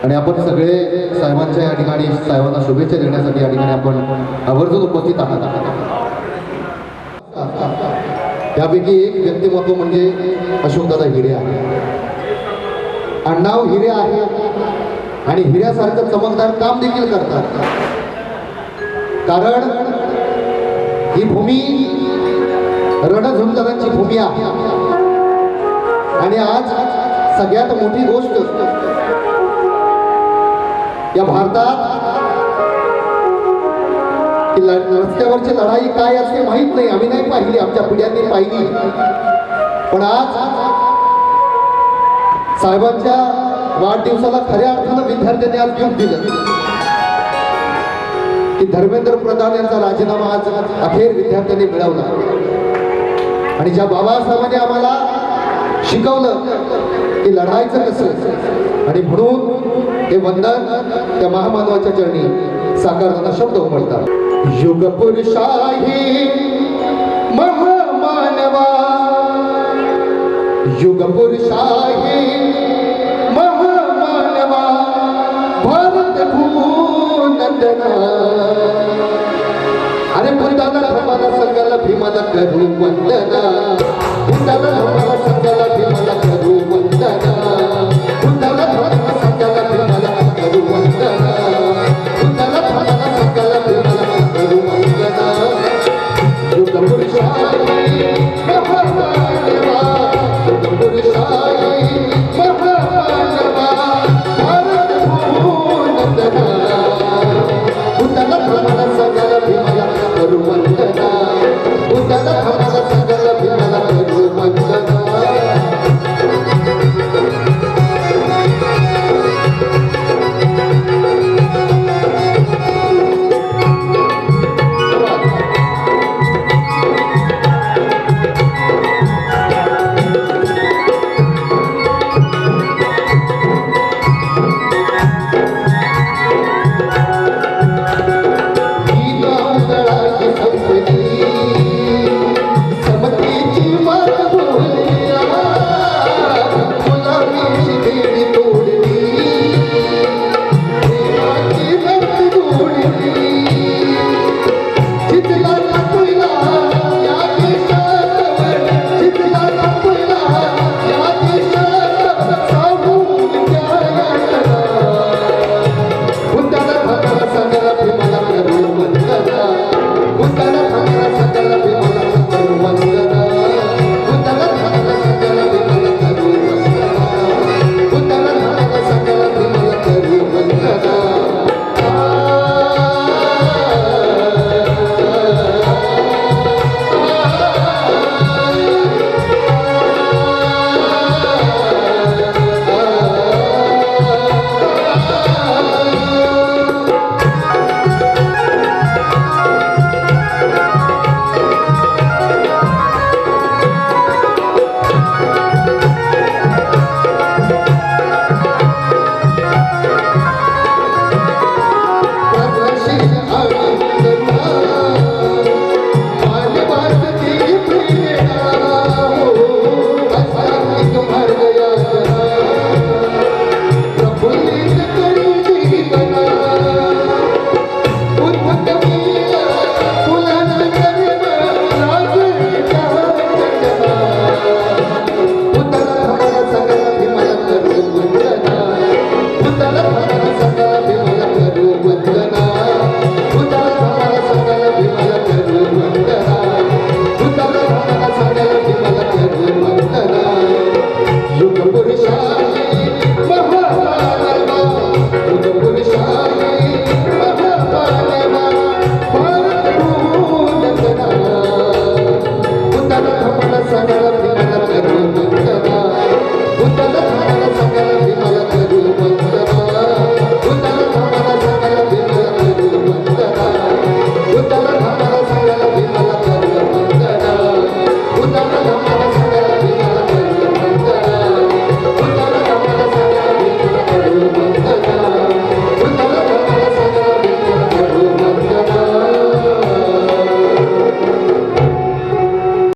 आणि आपण सगळे साहेबांच्या या ठिकाणी साहेबांना शुभेच्छा देण्यासाठी या ठिकाणी आपण आवर्जून उपस्थित आहात. त्यापैकी एक व्यक्तिमत्व म्हणजे अशोकदादा हिरे आहे. आडनाव हिरे आहे आणि हिऱ्यासारखं चमकदार काम देखील करतात. कारण ही भूमी रणझुंजारांची भूमी आहे. आणि आज सगळ्यात मोठी गोष्ट या भारतात की रस्त्यावरची लढाई काय असते माहित नाही. आम्ही नाही पाहिली, आमच्या पिढ्यांनी पाहिली. पण आज साहेबांच्या वाढदिवसाला खऱ्या अर्थानं विद्यार्थ्यांनी आज योग दिलं की धर्मेंद्र प्रधान यांचा राजीनामा आज अखेर विद्यार्थ्यांनी मिळवला. आणि ज्या बाबासाहेबांनी आम्हाला शिकवलं की लढायचं कसं, आणि म्हणून हे वंदन त्या महामानवाच्या चरणी साकारताना शब्द उमटतात. युग पुरुषाही महामानवा, युग पुरुषाही महामानवा, भारत भूनंदना. अरे बुद्धाला धर्माला संघाला भीमाला करू वंदना, बुद्धाला धर्माला संघाला भीमाला करू वंदना, बुद्धाला धर्माला संघाला भीमाला करू वंदना, बुद्धाला धर्माला संघाला भीमाला करू वंदना. युग पुरुषाई महामानवा, युग पुरुषाई महामानवा, भारत भूनंदना, बुद्धाला धर्माला संघाला भीमाला करू वंदना, बुद्धाला धर्माला संघाला भीमाला करू वंदना. युग पुरुषा